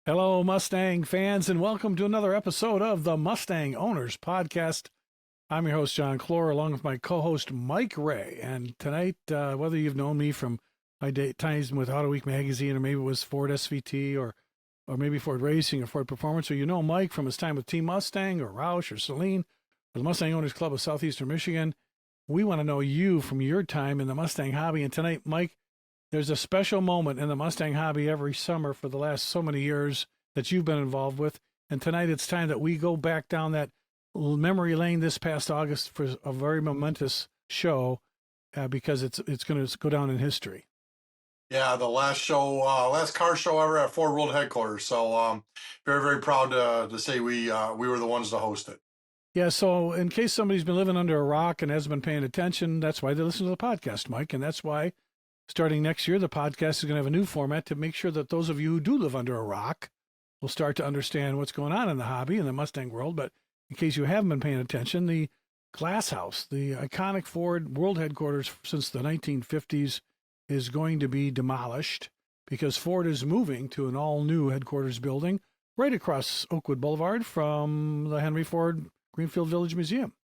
Hello, Mustang fans, and welcome to another episode of the Mustang Owners Podcast. I'm your host, John Clore, along with my co-host, Mike Ray. And tonight, whether you've known me from my times with Auto Week magazine, or maybe it was Ford SVT, or maybe Ford Racing or Ford Performance, or you know Mike from his time with Team Mustang, or Roush, or Celine, or the Mustang Owners Club of Southeastern Michigan, we want to know you from your time in the Mustang hobby. And tonight, Mike, there's a special moment in the Mustang hobby every summer for the last so many years that you've been involved with. And tonight it's time that we go back down that memory lane this past August for a very momentous show because it's going to go down in history. Yeah, the last show, last car show ever at Ford World Headquarters. So very, very proud to say we were the ones to host it. Yeah, so in case somebody's been living under a rock and hasn't been paying attention, that's why they listen to the podcast, Mike. And that's why starting next year, the podcast is going to have a new format to make sure that those of you who do live under a rock will start to understand what's going on in the hobby, in the Mustang world. But in case you haven't been paying attention, the Glass House, the iconic Ford World Headquarters since the 1950s, is going to be demolished because Ford is moving to an all-new headquarters building right across Oakwood Boulevard from the Henry Ford Greenfield Village Museum.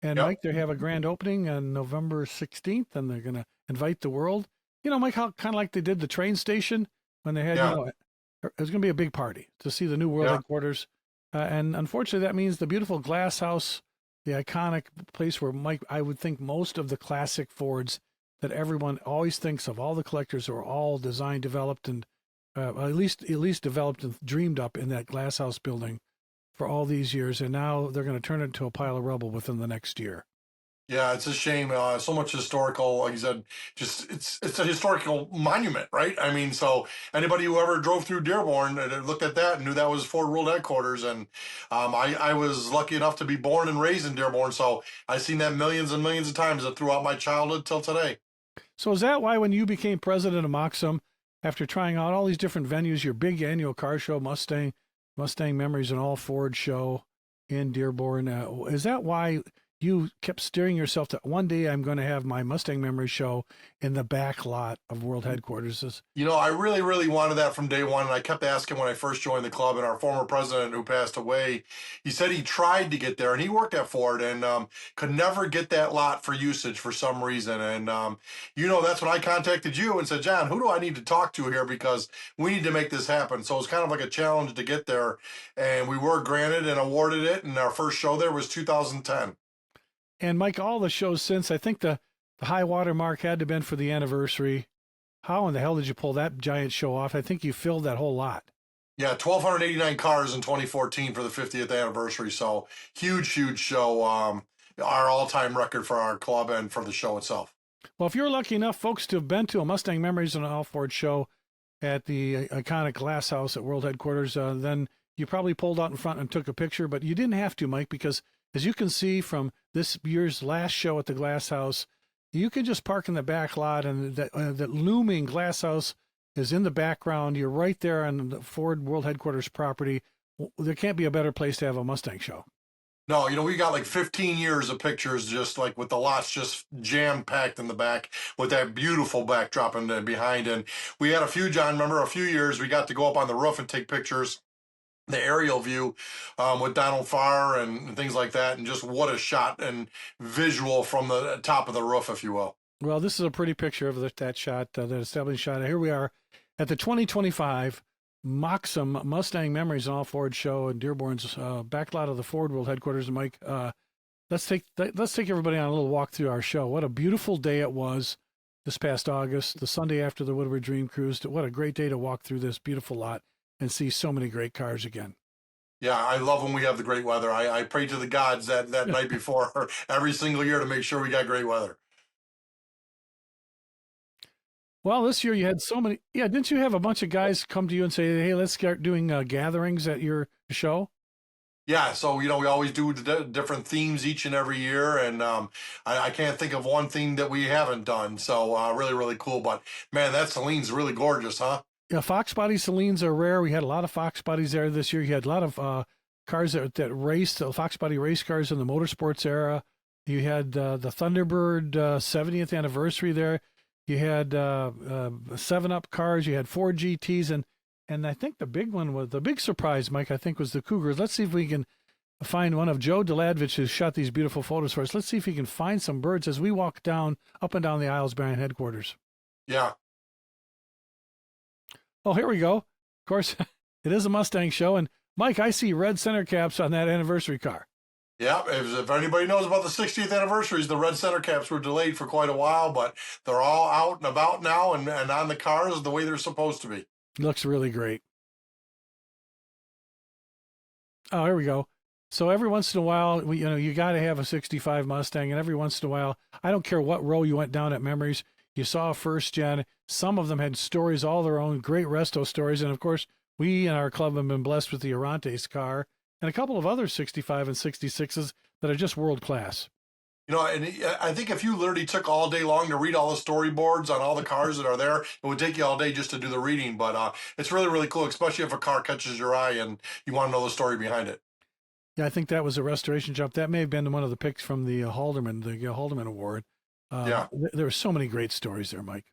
And Yep. Mike, they have a grand opening on November 16th, and they're going to invite the world. You know, Mike, how kind of like they did the train station when they had, Yeah. you know, it was going to be a big party to see the new world Yeah. headquarters. And unfortunately, that means the beautiful Glass House, the iconic place where, Mike, I would think most of the classic Fords that everyone always thinks of, all the collectors are all designed, developed, and at least developed and dreamed up in that Glass House building for all these years. And now they're going to turn it into a pile of rubble within the next year. Yeah, it's a shame. So much historical, like you said, just it's a historical monument, right? I mean, so anybody who ever drove through Dearborn looked at that and knew that was Ford World Headquarters. And I was lucky enough to be born and raised in Dearborn, so I've seen that millions and millions of times throughout my childhood till today. So is that why when you became president of MOCSEM, after trying out all these different venues, your big annual car show, Mustang Memories and All Ford show in Dearborn, is that why you kept steering yourself to one day I'm going to have my Mustang Memories show in the back lot of World Headquarters? You know, I really, really wanted that from day one, and I kept asking when I first joined the club. And our former president, who passed away, he said he tried to get there, and he worked at Ford, and could never get that lot for usage for some reason. And that's when I contacted you and said, John, who do I need to talk to here because we need to make this happen. So it was kind of like a challenge to get there, and we were granted and awarded it. And our first show there was 2010. And Mike, all the shows since, I think the high water mark had to have been for the anniversary. How in the hell did you pull that giant show off? I think you filled that whole lot. Yeah, 1,289 cars in 2014 for the 50th anniversary. So huge, huge show. Our all-time record for our club and for the show itself. Well, if you're lucky enough, folks, to have been to a Mustang Memories and an All Ford show at the iconic Glass House at World Headquarters, then you probably pulled out in front and took a picture, but you didn't have to, Mike, because as you can see from this year's last show at the Glass House, you can just park in the back lot, and that looming Glass House is in the background. You're right there on the Ford World Headquarters property. There can't be a better place to have a Mustang show. No, we got like 15 years of pictures just like with the lots just jam-packed in the back with that beautiful backdrop in the behind. And we had a few, John, remember a few years we got to go up on the roof and take pictures, the aerial view with Donald Farr and things like that. And just what a shot and visual from the top of the roof, if you will. Well, this is a pretty picture of that shot, that establishing shot. Here we are at the 2025 MOCSEM Mustang Memories and All Ford show in Dearborn's backlot of the Ford World Headquarters. Mike, let's take everybody on a little walk through our show. What a beautiful day it was this past August, the Sunday after the Woodward Dream Cruise. What a great day to walk through this beautiful lot and see so many great cars again. Yeah, I love when we have the great weather. I pray to the gods that night before every single year to make sure we got great weather. Well, this year you had so many. Yeah, didn't you have a bunch of guys come to you and say, "Hey, let's start doing gatherings at your show"? Yeah, so we always do different themes each and every year, and I can't think of one theme that we haven't done. So really, really cool. But man, that Celine's really gorgeous, huh? Yeah, Fox body Celines are rare. We had a lot of Fox bodies there this year. You had a lot of cars that raced, Fox body race cars in the motorsports era. You had the Thunderbird 70th anniversary there. You had 7-Up cars. You had Ford GTs, and And I think the big surprise, Mike, I think was the Cougars. Let's see if we can find one of Joe Deladvitch, who's shot these beautiful photos for us. Let's see if he can find some birds as we walk up and down the aisles behind headquarters. Yeah. Oh, here we go. Of course, it is a Mustang show. And Mike, I see red center caps on that anniversary car. Yeah, if anybody knows about the 60th anniversaries, the red center caps were delayed for quite a while, but they're all out and about now and on the cars the way they're supposed to be. Looks really great. Oh, here we go. So every once in a while, you got to have a 65 Mustang, and every once in a while, I don't care what row you went down at Memories, you saw a first gen. Some of them had stories, all their own, great resto stories. And of course, we in our club have been blessed with the Orantes car and a couple of other 65 and 66s that are just world class. And I think if you literally took all day long to read all the storyboards on all the cars that are there, it would take you all day just to do the reading. But it's really, really cool, especially if a car catches your eye and you want to know the story behind it. Yeah, I think that was a restoration job. That may have been one of the picks from the Haldeman Award. Yeah. There were so many great stories there, Mike.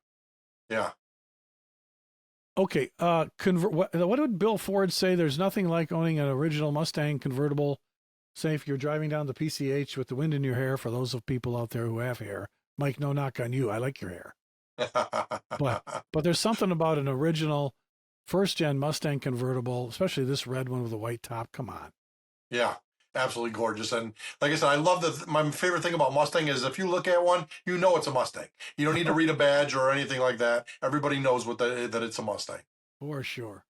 Yeah. Okay. What did Bill Ford say? There's nothing like owning an original Mustang convertible. Say if you're driving down the PCH with the wind in your hair, for those of people out there who have hair. Mike, no knock on you. I like your hair. But there's something about an original first-gen Mustang convertible, especially this red one with a white top. Come on. Yeah, absolutely gorgeous. And like I said, I love my favorite thing about Mustang is if you look at one, you know it's a Mustang. You don't need to read a badge or anything like that. Everybody knows that it's a Mustang. For sure.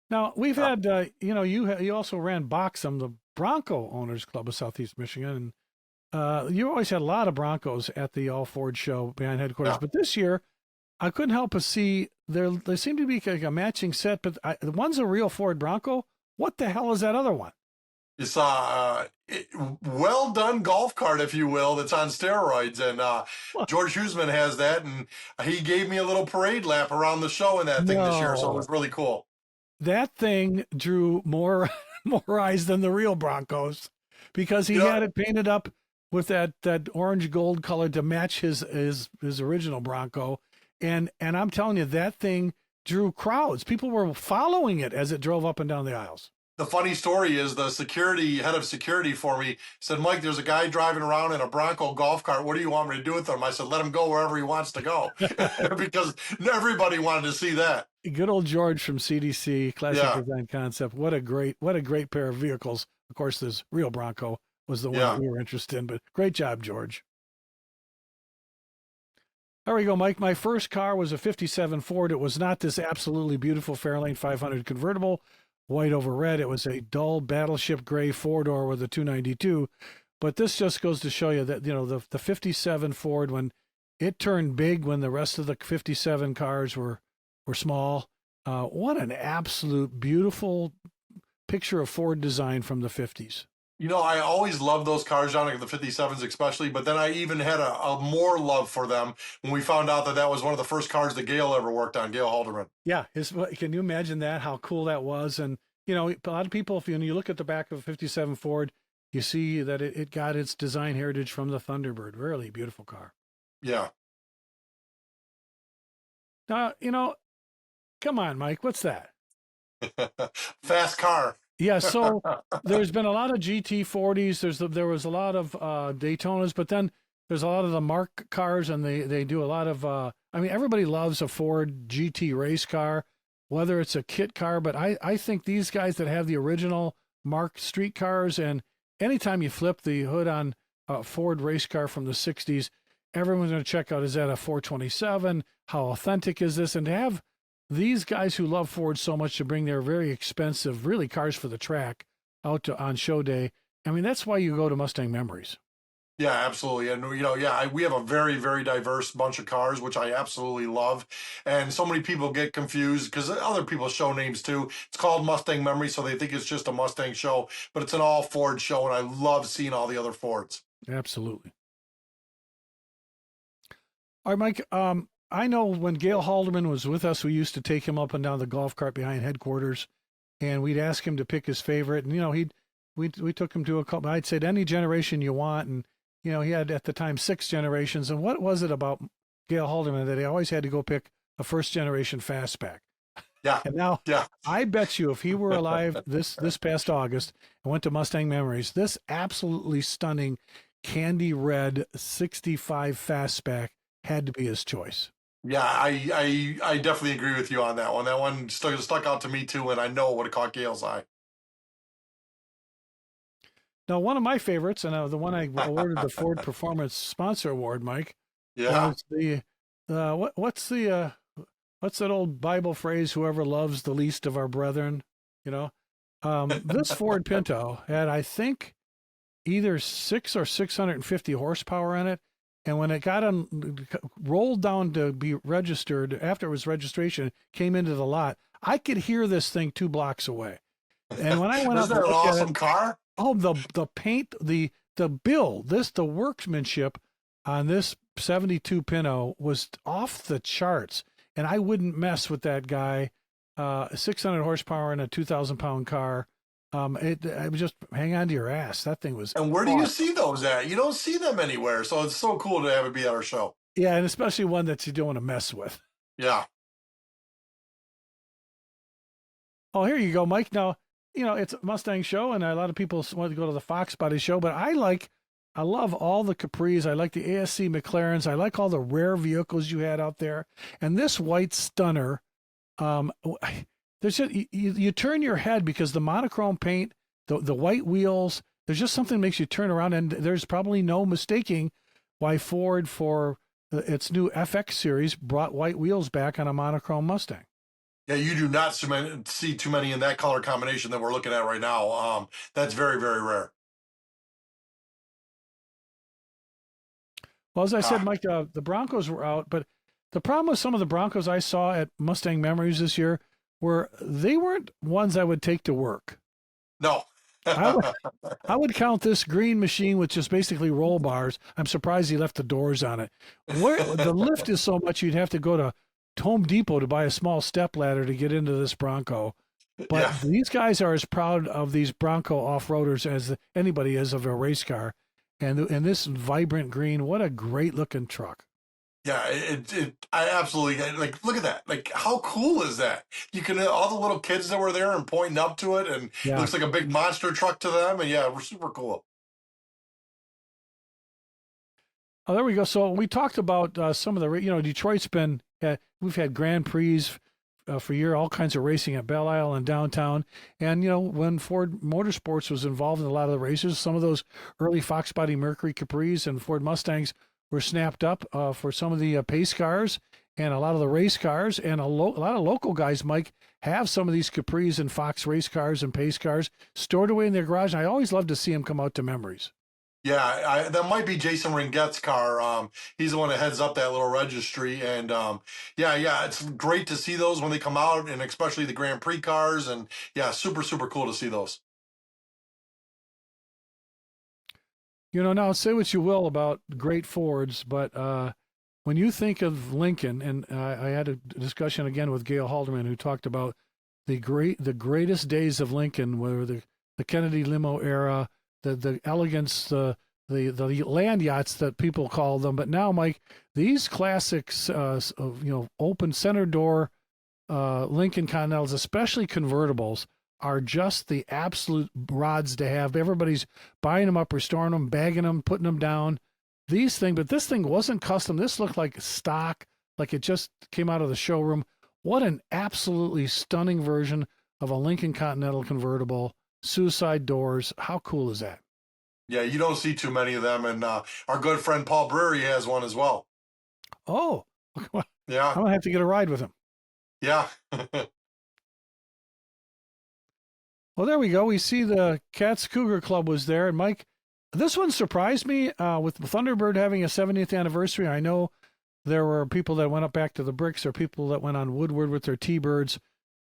Now, we've had, you also ran MOCSEM, the Bronco Owners Club of Southeast Michigan. And you always had a lot of Broncos at the All Ford show behind headquarters. Yeah. But this year, I couldn't help but see there seemed to be like a matching set. But the one's a real Ford Bronco. What the hell is that other one? It's well done golf cart, if you will, that's on steroids. And George Huseman has that. And he gave me a little parade lap around the show in that thing this year. So it was really cool. That thing drew more eyes than the real Broncos because he had it painted up with that orange gold color to match his original Bronco. And I'm telling you, that thing drew crowds. People were following it as it drove up and down the aisles. The funny story is the head of security for me said, Mike, there's a guy driving around in a Bronco golf cart. What do you want me to do with him? I said, let him go wherever he wants to go because everybody wanted to see that. Good old George from CDC, Classic Design Concept. What a great pair of vehicles. Of course, this real Bronco was the one that we were interested in, but great job, George. There we go, Mike. My first car was a 57 Ford. It was not this absolutely beautiful Fairlane 500 convertible, white over red. It was a dull battleship gray four-door with a 292. But this just goes to show you that, the 57 Ford, when it turned big when the rest of the 57 cars were small, what an absolute beautiful picture of Ford design from the 50s. I always loved those cars, John, like the 57s especially, but then I even had a more love for them when we found out that was one of the first cars that Gail ever worked on, Gail Haldeman. Yeah, can you imagine that, how cool that was? And, a lot of people, if you look at the back of a 57 Ford, you see that it got its design heritage from the Thunderbird. Really beautiful car. Yeah. Now, come on, Mike, what's that? Fast car. Yeah, so there's been a lot of GT40s. There was a lot of Daytonas, but then there's a lot of the Mark cars, and they do a lot of. Everybody loves a Ford GT race car, whether it's a kit car. But I think these guys that have the original Mark street cars, and anytime you flip the hood on a Ford race car from the '60s, everyone's going to check out, is that a 427? How authentic is this? And to have these guys who love Ford so much to bring their very expensive, really cars for the track out on show day. That's why you go to Mustang Memories. Yeah, absolutely. And, we have a very, very diverse bunch of cars, which I absolutely love. And so many people get confused because other people show names too. It's called Mustang Memories, so they think it's just a Mustang show, but it's an all Ford show. And I love seeing all the other Fords. Absolutely. All right, Mike. I know when Gail Haldeman was with us, we used to take him up and down the golf cart behind headquarters, and we'd ask him to pick his favorite. And, we took him to a couple. I'd said any generation you want, and he had at the time 6 generations. And what was it about Gail Haldeman that he always had to go pick a first generation fastback? Yeah. And now Yeah. I bet you if he were alive this past August and went to Mustang Memories, this absolutely stunning candy red 65 fastback had to be his choice. Yeah, I definitely agree with you on that one. That one stuck out to me too, and I know what it caught Gail's eye. Now, one of my favorites, and the one I awarded the Ford Performance Sponsor Award, Mike, Yeah. was the what's that old Bible phrase? Whoever loves the least of our brethren, you know. This Ford Pinto had, I think, either 650 horsepower in it, and when it got on, rolled down to be registered, after it was registration, came into the lot, I could hear this thing 2 blocks away. And when I went out Isn't to that an look at it, awesome car? oh, the paint, the build, the workmanship on this 72 Pinto was off the charts, and I wouldn't mess with that guy. 600 horsepower in a 2,000 pound car. It was just hang on to your ass. That thing was And where do you awesome. see those at? You don't see them anywhere, so it's so cool to have it be at our show. Yeah, and especially one that you don't want to mess with. Yeah. Oh, here you go, Mike. Now, it's a Mustang show, and a lot of people want to go to the Fox Body show, but I love all the Capris. I like the ASC McLarens. I like all the rare vehicles you had out there. And this white stunner, there's just, you turn your head because the monochrome paint, the white wheels, there's just something that makes you turn around, and there's probably no mistaking why Ford for its new FX series brought white wheels back on a monochrome Mustang. Yeah, you do not see too many in that color combination that we're looking at right now. That's very, very rare. Well, as I said, Ah, Mike, the Broncos were out, but the problem with some of the Broncos I saw at Mustang Memories this year were they weren't ones I would take to work. no. I would I would count this green machine with just basically roll bars. I'm surprised he left the doors on it. Where the lift is so much you'd have to go to Home Depot to buy a small step ladder to get into this Bronco. But Yeah. these guys are as proud of these Bronco off-roaders as anybody is of a race car. And this vibrant green, what a great looking truck. Yeah, I absolutely like. Look at that! Like, how cool is that? You can all the little kids that were there and pointing up to it, and it Yeah. looks like a big monster truck to them. And yeah, we're super cool. Oh, there we go. So we talked about some of the, Detroit's been, we've had Grand Prix for a year, all kinds of racing at Belle Isle and downtown. And, when Ford Motorsports was involved in a lot of the races, some of those early Fox Body Mercury Capris and Ford Mustangs were snapped up for some of the pace cars and a lot of the race cars. And a lot of local guys, Mike, have some of these Capris and Fox race cars and pace cars stored away in their garage. And I always love to see them come out to Memories. Yeah, that might be Jason Ringette's car. He's the one that heads up that little registry, and yeah, it's great to see those when they come out, and especially the Grand Prix cars, and yeah, super, super cool to see those. Now say what you will about great Fords, but when you think of Lincoln, and I had a discussion again with Gail Halderman, who talked about the greatest days of Lincoln, where the Kennedy limo era, the elegance, the land yachts that people call them. But now, Mike, these classics, open center door Lincoln Continentals, especially convertibles, are just the absolute rods to have. Everybody's buying them up, restoring them, bagging them, putting them down. But this thing wasn't custom. This looked like stock, like it just came out of the showroom. What an absolutely stunning version of a Lincoln Continental convertible. Suicide doors. How cool is that? Yeah, you don't see too many of them, and our good friend Paul Brewery has one as well. Oh, I'm Yeah, going to have to get a ride with him. yeah. Well, there we go. We see the Cats Cougar Club was there. And Mike, this one surprised me with Thunderbird having a 70th anniversary. I know there were people that went up back to the bricks or people that went on Woodward with their T-Birds,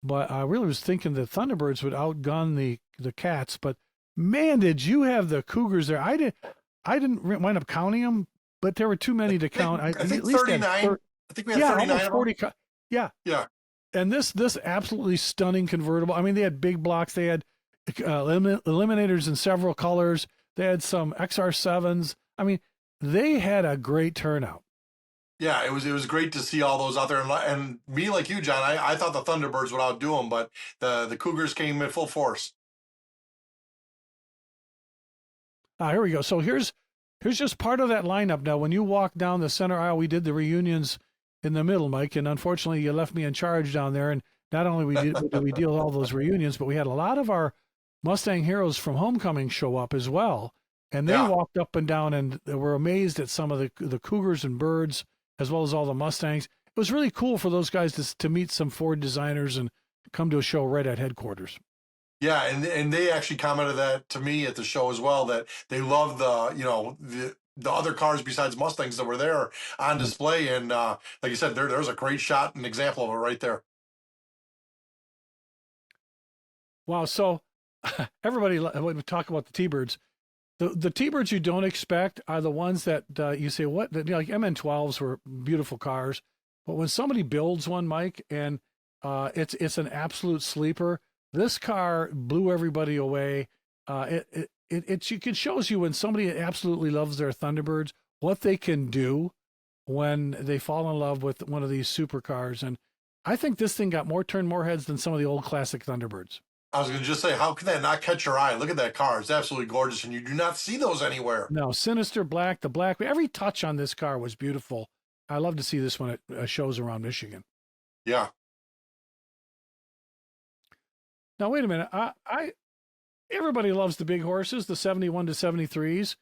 but I really was thinking that Thunderbirds would outgun the Cats. But man, did you have the Cougars there? I didn't wind up counting them, but there were too many to count. I think at least 39. I think we had yeah, 39 almost of 40. them. Yeah. Yeah. And this absolutely stunning convertible. I mean, they had big blocks. They had eliminators in several colors. They had some XR7s. I mean, they had a great turnout. Yeah, it was great to see all those out there, and me like you, John. I thought the Thunderbirds would outdo them, but the Cougars came in full force. Here we go. So here's just part of that lineup. Now, when you walk down the center aisle, we did the reunions in the middle, Mike, and unfortunately, you left me in charge down there. And not only did we deal with all those reunions, but we had a lot of our Mustang heroes from Homecoming show up as well, and they Yeah, walked up and down and they were amazed at some of the Cougars and Birds as well as all the Mustangs. It was really cool for those guys to meet some Ford designers and come to a show right at headquarters. yeah, and they actually commented that to me at the show as well, that they love the other cars besides Mustangs that were there on display, and like you said, there's a great shot and example of it right there. Wow. So everybody, when we talk about the T-Birds, the T-Birds you don't expect are the ones that you say, what? Like MN12s were beautiful cars. But when somebody builds one, Mike, and it's an absolute sleeper, this car blew everybody away. It shows you when somebody absolutely loves their Thunderbirds, what they can do when they fall in love with one of these supercars. And I think this thing got turned more heads than some of the old classic Thunderbirds. I was going to just say, how could that not catch your eye? Look at that car; it's absolutely gorgeous, and you do not see those anywhere. No, sinister black, the black, every touch on this car was beautiful. I love to see this when it shows around Michigan. Yeah, Now, wait a minute. Everybody loves the big horses, the 71 to 73s,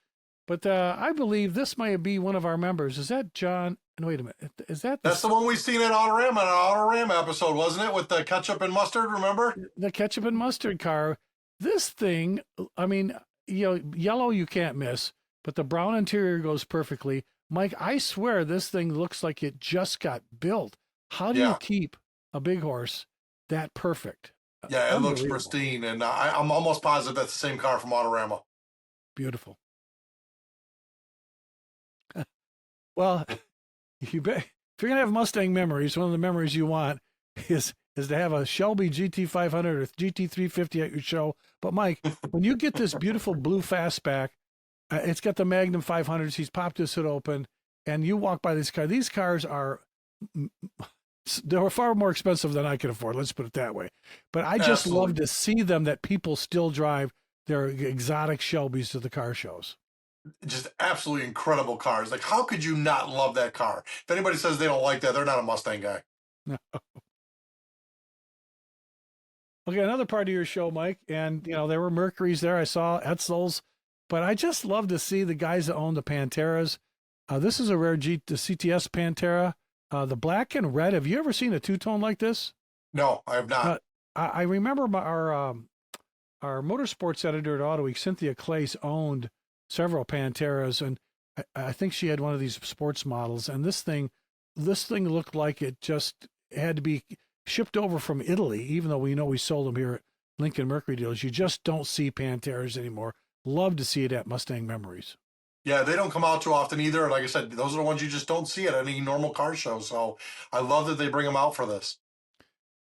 but I believe this might be one of our members. Is that John? No, wait a minute. Is that that's the one we seen at Autorama, an Autorama episode, wasn't it? With the ketchup and mustard, remember? the ketchup and mustard car? This thing, I mean, yellow you can't miss, but the brown interior goes perfectly. Mike, I swear this thing looks like it just got built. How do you Yeah, keep a big horse that perfect? yeah, it looks Unbelievable. pristine, and I'm almost positive that's the same car from Autorama. Beautiful. Well, you bet. If you're gonna have Mustang memories, one of the memories you want is to have a Shelby GT500 or GT350 at your show. But Mike, when you get this beautiful blue fastback, it's got the Magnum 500s. He's popped his hood open, and you walk by this car. These cars are they were far more expensive than I could afford. Let's put it that way. But I just love Absolutely, to see them that people still drive their exotic Shelbys to the car shows. just absolutely incredible cars. Like, how could you not love that car? If anybody says they don't like that, they're not a Mustang guy. Okay, another part of your show, Mike, and there were Mercuries there. I saw Etzels, but I just love to see the guys that own the Panteras. This is a rare the CTS Pantera, the black and red. Have you ever seen a two-tone like this? No, I have Uh, not. I remember our motorsports editor at Auto Week, Cynthia Clace, owned several Panteras, and I think she had one of these sports models. And this thing looked like it just had to be shipped over from Italy, even though we know we sold them here at Lincoln Mercury dealers. You just don't see Panteras anymore. Love to see it at Mustang Memories. Yeah, they don't come out too often either. Like I said, those are the ones you just don't see at any normal car show. So I love that they bring them out for this.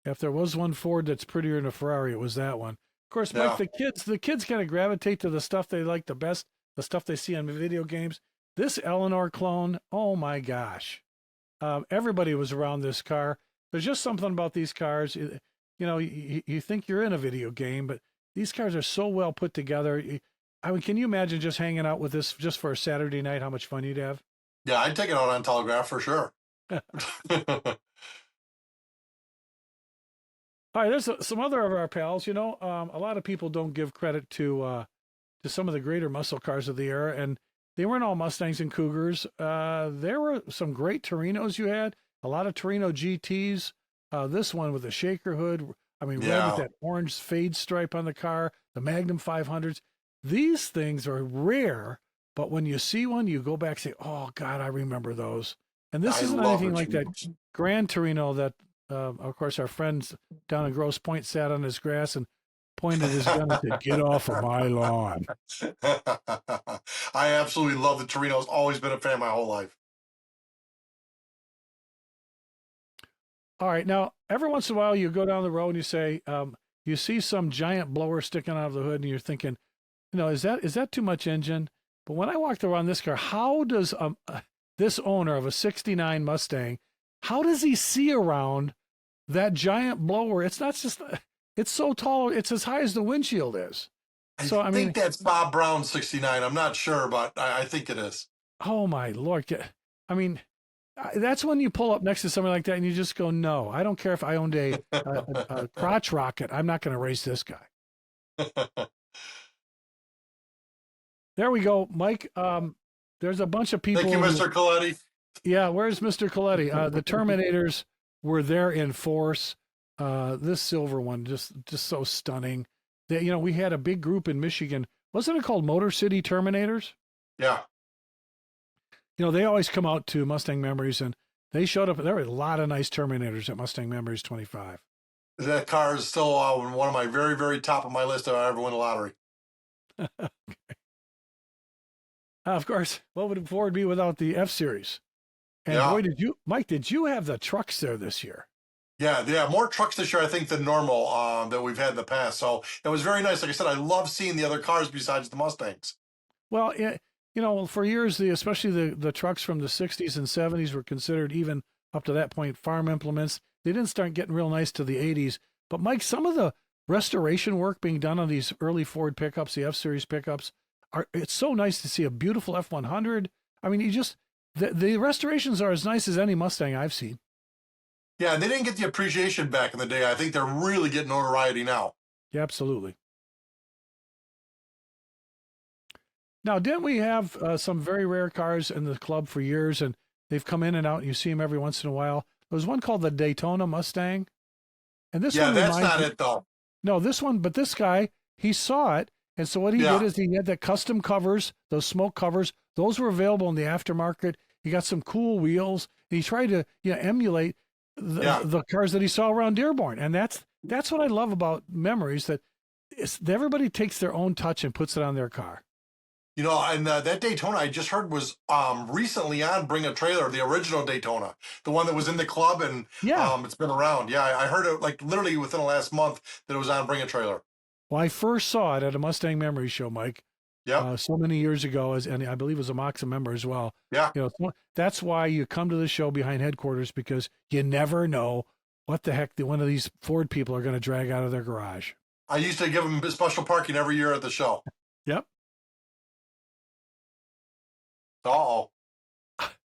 If there was one Ford that's prettier than a Ferrari, it was that one. Of course, Mike, Yeah, the kids kind of gravitate to the stuff they like the best, the stuff they see on video games. This Eleanor clone, oh my gosh. Everybody was around this car. There's just something about these cars. You think you're in a video game, but these cars are so well put together. I mean, can you imagine just hanging out with this just for a Saturday night? How much fun you'd have? yeah, I'd take it out on Telegraph for sure. All right, there's some other of our pals. A lot of people don't give credit to some of the greater muscle cars of the era, and they weren't all Mustangs and Cougars. There were some great Torinos you had, a lot of Torino GTs. This one with a shaker hood, I mean, red with Yeah, that orange fade stripe on the car, the Magnum 500s. These things are rare, but when you see one, you go back and say, oh, God, I remember those. And this I isn't love the anything like that Torinos. Grand Torino that, of course, our friends down in Grosse Pointe sat on his grass and pointed his gun and said, get off of my lawn. I absolutely love the Torino's. Always been a fan my whole life. All right. Now, every once in a while, you go down the road and you say, you see some giant blower sticking out of the hood, and you're thinking, is that too much engine? But when I walked around this car, how does this owner of a 69 Mustang, how does he see around that giant blower? It's not just, it's so tall, it's as high as the windshield is. So, I mean, think that's Bob Brown's 69. I'm not sure, but I think it is. oh my Lord. I mean, that's when you pull up next to somebody like that and you just go, no, I don't care if I owned a crotch rocket. I'm not going to race this guy. There we go, Mike. There's a bunch of people. Thank you, Mr. Coletti. Yeah, where's Mr. Coletti? The Terminators were there in force. This silver one, just so stunning. We had a big group in Michigan. Wasn't it called Motor City Terminators? Yeah. They always come out to Mustang Memories, and they showed up. There were a lot of nice Terminators at Mustang Memories 25. That car is still one of my very, very top of my list if I ever win the lottery. Okay. Of course, what would Ford be without the F-Series? And boy, Mike, did you have the trucks there this year? Yeah, more trucks this year, I think, than normal that we've had in the past. So it was very nice. Like I said, I love seeing the other cars besides the Mustangs. Well, for years, especially the trucks from the 60s and 70s were considered, even up to that point, farm implements. They didn't start getting real nice to the 80s. But, Mike, some of the restoration work being done on these early Ford pickups, the F-Series pickups, it's so nice to see a beautiful F-100. I mean, the restorations are as nice as any Mustang I've seen. Yeah, and they didn't get the appreciation back in the day. I think they're really getting notoriety now. Yeah, absolutely. Now, didn't we have some very rare cars in the club for years, and they've come in and out, and you see them every once in a while? There was one called the Daytona Mustang. And this one that's not it, though. No, but this guy, he saw it. And so what he did is he had the custom covers, those smoke covers. Those were available in the aftermarket. He got some cool wheels. And he tried to emulate the cars that he saw around Dearborn. And that's what I love about Memories, that everybody takes their own touch and puts it on their car. And that Daytona I just heard was recently on Bring a Trailer, the original Daytona, the one that was in the club, and it's been around. Yeah, I heard it like literally within the last month that it was on Bring a Trailer. Well, I first saw it at a Mustang Memories show, Mike. Yeah. So many years ago, and I believe it was a MOCSEM member as well. Yeah. That's why you come to the show behind headquarters, because you never know what the heck one of these Ford people are going to drag out of their garage. I used to give them special parking every year at the show. Yep. Uh-oh.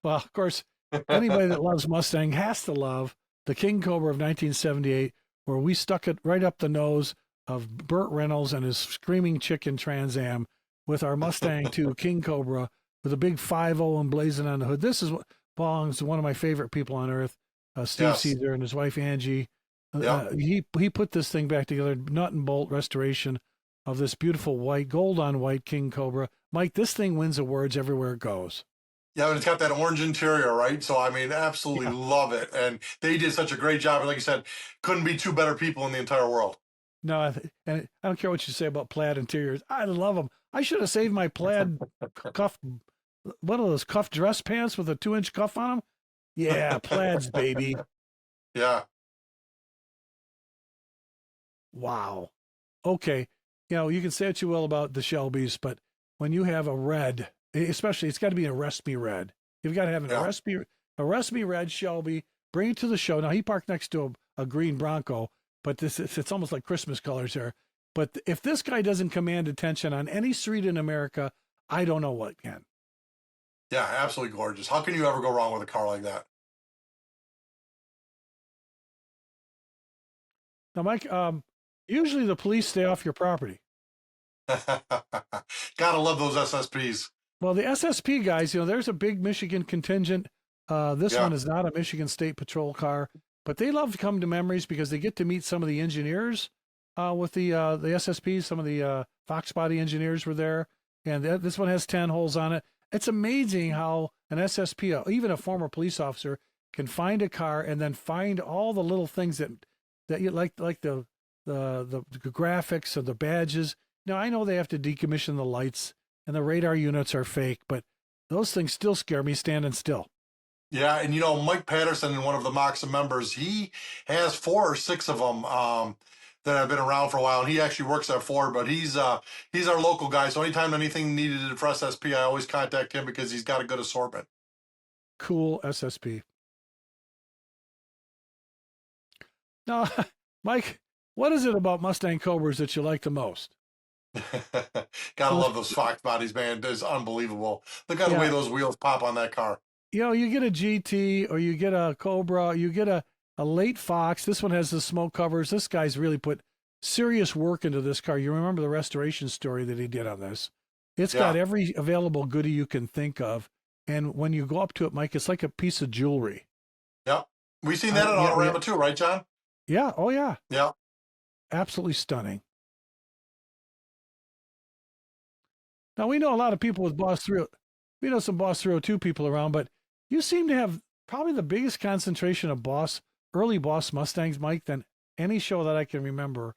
Well, of course, anybody that loves Mustang has to love the King Cobra of 1978, where we stuck it right up the nose of Burt Reynolds and his Screaming Chicken Trans Am with our Mustang 2 King Cobra with a big 5.0 emblazoned on the hood. This is what belongs to one of my favorite people on earth, Steve Caesar and his wife Angie. He put this thing back together, nut and bolt restoration of this beautiful gold on white King Cobra. Mike, this thing wins awards everywhere it goes. Yeah, and it's got that orange interior, right? So, I mean, absolutely love it. And they did such a great job. And like you said, couldn't be two better people in the entire world. No, and I don't care what you say about plaid interiors. I love them. I should have saved my plaid cuff, one of those cuff dress pants with a 2-inch cuff on them. Yeah, plaids, baby. Yeah. Wow. Okay. You can say what you will about the Shelbys, but when you have a red, especially, it's got to be a Arrest Me red. You've got to have an Arrest Me red Shelby. Bring it to the show. Now, he parked next to a green Bronco, but it's almost like Christmas colors here. But if this guy doesn't command attention on any street in America, I don't know what can. Yeah, absolutely gorgeous. How can you ever go wrong with a car like that? Now, Mike, usually the police stay off your property. Gotta love those SSPs. Well, the SSP guys, there's a big Michigan contingent. This one is not a Michigan State Patrol car, but they love to come to Memories because they get to meet some of the engineers with the SSPs. Some of the Fox Body engineers were there, and this one has 10 holes on it. It's amazing how an SSP, even a former police officer, can find a car and then find all the little things that you like the graphics or the badges. Now, I know they have to decommission the lights and the radar units are fake, but those things still scare me standing still. Yeah, and Mike Patterson, one of the MOCSEM members, he has 4 or 6 of them that have been around for a while, and he actually works at Ford, but he's our local guy, so anytime anything needed for SSP, I always contact him because he's got a good assortment. cool SSP. Now, Mike, what is it about Mustang Cobras that you like the most? Gotta Well, love those Fox bodies, man. It's unbelievable. Look at the way yeah, those wheels pop on that car. you get a GT or you get a Cobra, you get a late Fox. This one has the smoke covers. This guy's really put serious work into this car. You remember the restoration story that he did on this. It's got Yeah, every available goodie you can think of. And when you go up to it, Mike, it's like a piece of jewelry. yeah. We've seen that at Yeah, yeah, Autorama too, right, John? yeah. Oh, yeah. Yeah. Absolutely stunning. Now, we know a lot of people with Boss 3. We know some Boss 302 people around, but you seem to have probably the biggest concentration of early Boss Mustangs, Mike, than any show that I can remember,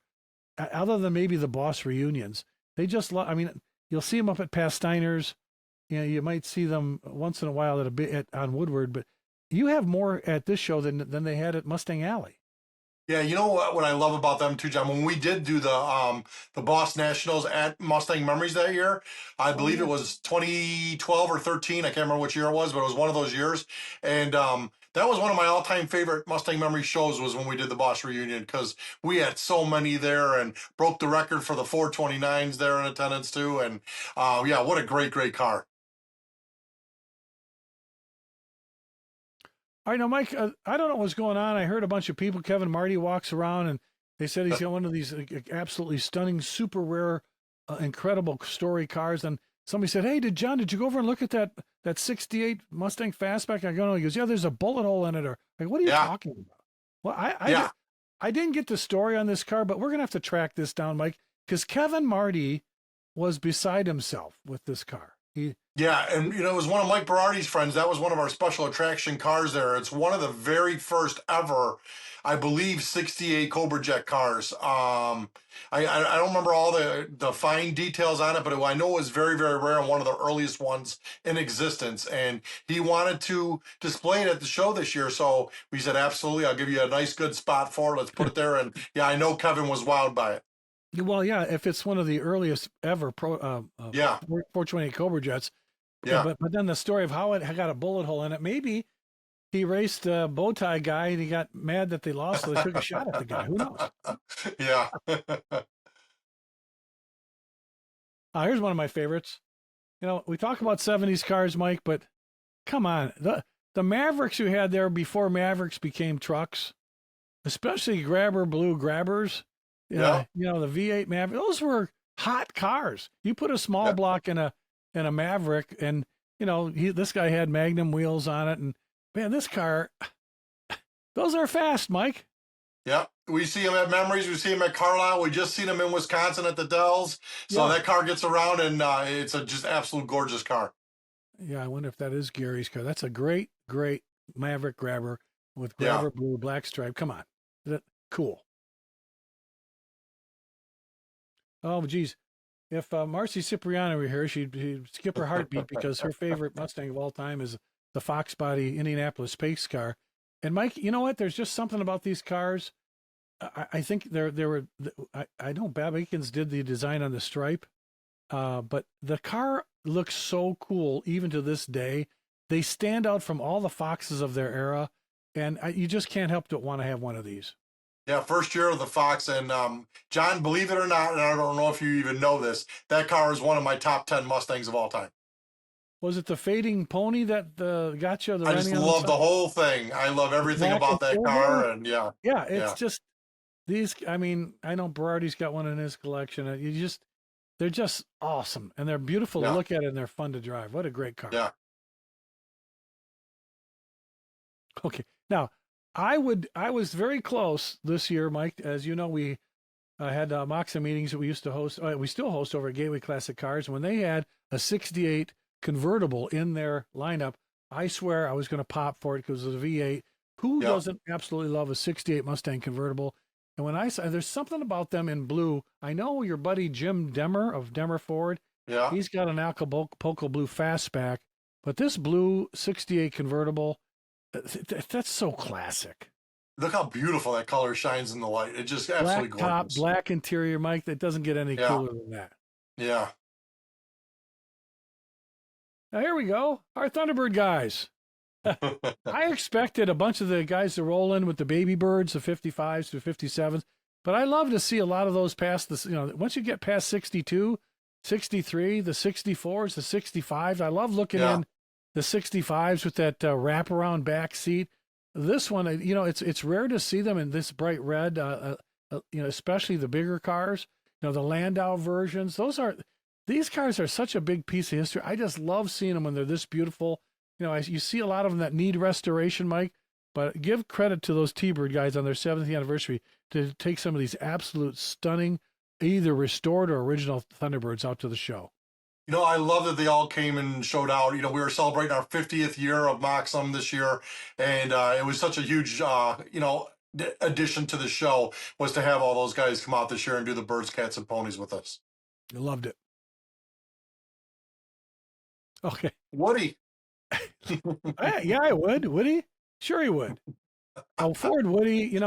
other than maybe the Boss reunions. They just love, I mean, you'll see them up at Pasteiner's. You know, you might see them once in a while on Woodward, but you have more at this show than they had at Mustang Alley. Yeah, you know what I love about them too, John? When we did do the Boss Nationals at Mustang Memories that year, I Oh, believe yeah. it was 2012 or 13. I can't remember which year it was, but it was one of those years. And that was one of my all-time favorite Mustang Memory shows was when we did the Boss reunion because we had so many there and broke the record for the 429s there in attendance too. And yeah, what a great car. All right, now, Mike, I don't know what's going on. I heard a bunch of people. Kevin Marty walks around and they said he's got one of these absolutely stunning, super rare, incredible story cars. And somebody said, "Hey, did you go over and look at that '68 Mustang Fastback?" I go, "No." He goes, "Yeah, there's a bullet hole in it." Or like, what are you Yeah, talking about? Well, yeah. I didn't get the story on this car, but we're gonna have to track this down, Mike, because Kevin Marty was beside himself with this car. Yeah, and it was one of Mike Berardi's friends. That was one of our special attraction cars there. It's one of the very first ever, I believe, 68 Cobra Jet cars. I don't remember all the fine details on it, but I know it was very rare and one of the earliest ones in existence. And he wanted to display it at the show this year, so we said, absolutely, I'll give you a nice good spot for it. Let's put it there. And yeah, I know Kevin was wowed by it. Well, yeah, if it's one of the earliest ever 428 Cobra Jets. Yeah, Yeah, but then the story of how it got a bullet hole in it. Maybe he raced a bow tie guy and he got mad that they lost, so they took a shot at the guy. Who knows? yeah, Here's one of my favorites. We talk about '70s cars, Mike, but come on, the Mavericks you had there before Mavericks became trucks, especially grabber blue grabbers. yeah. The V8 Maverick. Those were hot cars. You put a small block in a Maverick, and this guy had Magnum wheels on it, and man, this car, those are fast, Mike. Yeah, we see him at Memories. We see him at Carlisle. We just seen him in Wisconsin at the Dells. So Yeah, that car gets around, and it's a just absolute gorgeous car. yeah. I wonder if that is Gary's car. That's a great Maverick grabber with Yeah, grabber blue black stripe. Come on, cool. Oh, geez. If Marcy Cipriano were here, she'd skip her heartbeat because her favorite Mustang of all time is the Fox body Indianapolis Pace car. And Mike, you know what? There's just something about these cars. I think there were. I know Bob Akins did the design on the stripe, but the car looks so cool even to this day. They stand out from all the Foxes of their era, and you just can't help but want to have one of these. yeah. First year of the Fox, and John, believe it or not, and I don't know if you even know this, that car is one of my top 10 Mustangs of all time. Was it the fading pony that got you? The I just running on the love side? the whole thing. I love everything Black and about that silver? car, and yeah, Yeah, it's yeah, just these. I mean, I know Berardi's got one in his collection. They're just awesome, and they're beautiful to yeah, look at, and they're fun to drive. What a great car! yeah. Okay, now I was very close this year, Mike. As you know, we had MOCSEM meetings that we used to host. We still host over at Gateway Classic Cars. When they had a '68 convertible in their lineup, I swear I was going to pop for it because it was a V8. Who Yeah. doesn't absolutely love a '68 Mustang convertible? And when I saw, there's something about them in blue. I know your buddy Jim Demmer of Demmer Ford. Yeah. He's got an Acapulco blue fastback, but this blue '68 convertible, that's so classic. Look how beautiful that color shines in the light. It's just Black absolutely top, gorgeous. black interior, Mike. That doesn't get any Yeah. cooler than that. Yeah. Now here we go, our Thunderbird guys. I expected a bunch of the guys to roll in with the baby birds, the 55s to 57s, but I love to see a lot of those past this. Once you get past 62, 63, the 64s, the 65s, I love looking Yeah. in the 65s with that wraparound back seat. This one, it's rare to see them in this bright red. Especially the bigger cars. The Landau versions. These cars are such a big piece of history. I just love seeing them when they're this beautiful. You see a lot of them that need restoration, Mike, but give credit to those T-Bird guys on their 70th anniversary to take some of these absolute stunning, either restored or original Thunderbirds out to the show. I love that they all came and showed out. We were celebrating our 50th year of MOCSEM this year, and it was such a huge, addition to the show was to have all those guys come out this year and do the birds, cats, and ponies with us. I loved it. Okay. Woody. Yeah, I would. Would he? Sure he would. Oh, Ford Woody,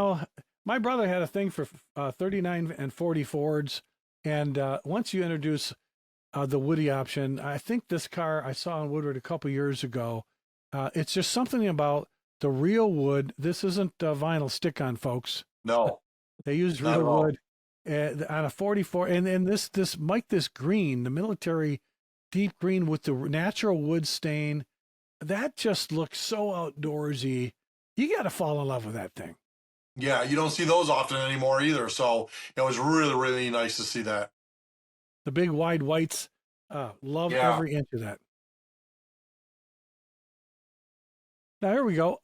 my brother had a thing for 39 and 40 Fords. And once you introduce the Woody option, I think this car I saw in Woodward a couple years ago, it's just something about the real wood. This isn't vinyl stick-on, folks. No. They used real wood on a 44. And then this green, the military deep green with the natural wood stain, that just looks so outdoorsy. You got to fall in love with that thing. Yeah, you don't see those often anymore either. So it was really, really nice to see that. The big wide whites, love every inch of that. Now, here we go.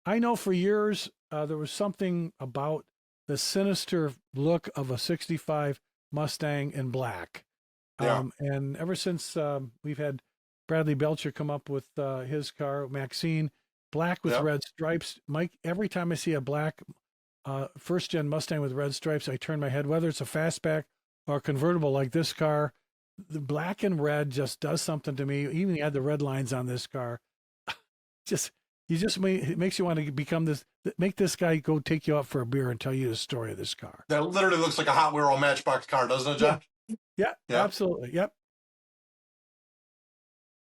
I know for years there was something about the sinister look of a 65 Mustang in black. Yeah. And ever since we've had Bradley Belcher come up with his car, Maxine, black with red stripes. Mike, every time I see a black first-gen Mustang with red stripes, I turn my head, whether it's a fastback or a convertible like this car. The black and red just does something to me. Even you had the red lines on this car. It makes you want to make this guy go take you out for a beer and tell you the story of this car. That literally looks like a Hot Wheel Matchbox car, doesn't it, John? Yeah, absolutely. Yep.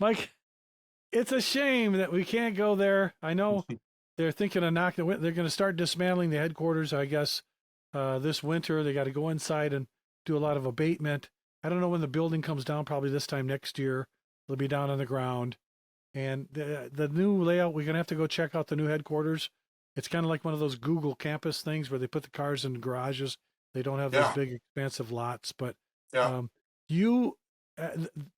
Mike, it's a shame that we can't go there. I know they're thinking of knocking. They're going to start dismantling the headquarters, I guess, this winter. They got to go inside and do a lot of abatement. I don't know when the building comes down. Probably this time next year. They'll be down on the ground. And the new layout, we're going to have to go check out the new headquarters. It's kind of like one of those Google campus things where they put the cars in garages. They don't have those big, expansive lots. But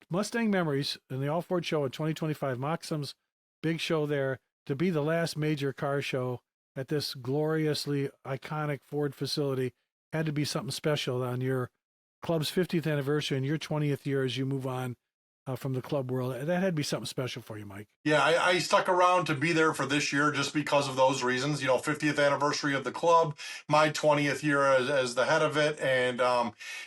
Mustang Memories and the All Ford Show in 2025, MOCSEM's big show there, to be the last major car show at this gloriously iconic Ford facility, had to be something special on your club's 50th anniversary and your 20th year as you move on from the club world. That had to be something special for you, Mike. Yeah, I stuck around to be there for this year just because of those reasons. 50th anniversary of the club, my 20th year as the head of it, and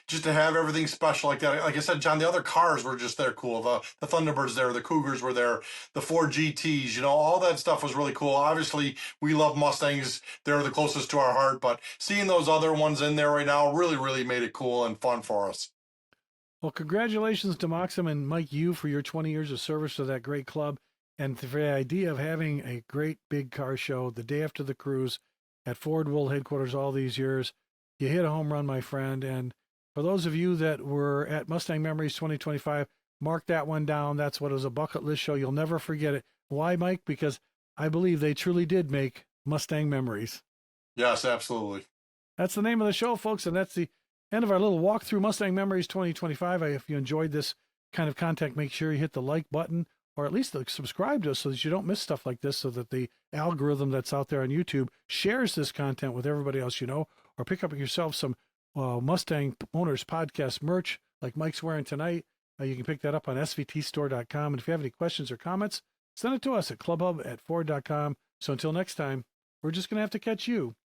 just to have everything special like that. Like I said, John, the other cars were just there cool. The Thunderbirds there, the Cougars were there, the Ford GTs, all that stuff was really cool. Obviously, we love Mustangs. They're the closest to our heart, but seeing those other ones in there right now really, really made it cool and fun for us. Well, congratulations to MOCSEM and Mike, you for your 20 years of service to that great club, and for the idea of having a great big car show the day after the cruise at Ford World headquarters all these years. You hit a home run, my friend. And for those of you that were at Mustang Memories 2025, mark that one down. That's what is a bucket list show. You'll never forget it. Why, Mike? Because I believe they truly did make Mustang Memories. Yes, absolutely. That's the name of the show, folks, and that's the end of our little walk through Mustang Memories 2025. If you enjoyed this kind of content, make sure you hit the like button or at least subscribe to us so that you don't miss stuff like this, so that the algorithm that's out there on YouTube shares this content with everybody else or pick up yourself some Mustang Owners Podcast merch like Mike's wearing tonight. You can pick that up on svtstore.com. And if you have any questions or comments, send it to us at clubhub@ford.com. So until next time, we're just going to have to catch you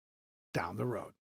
down the road.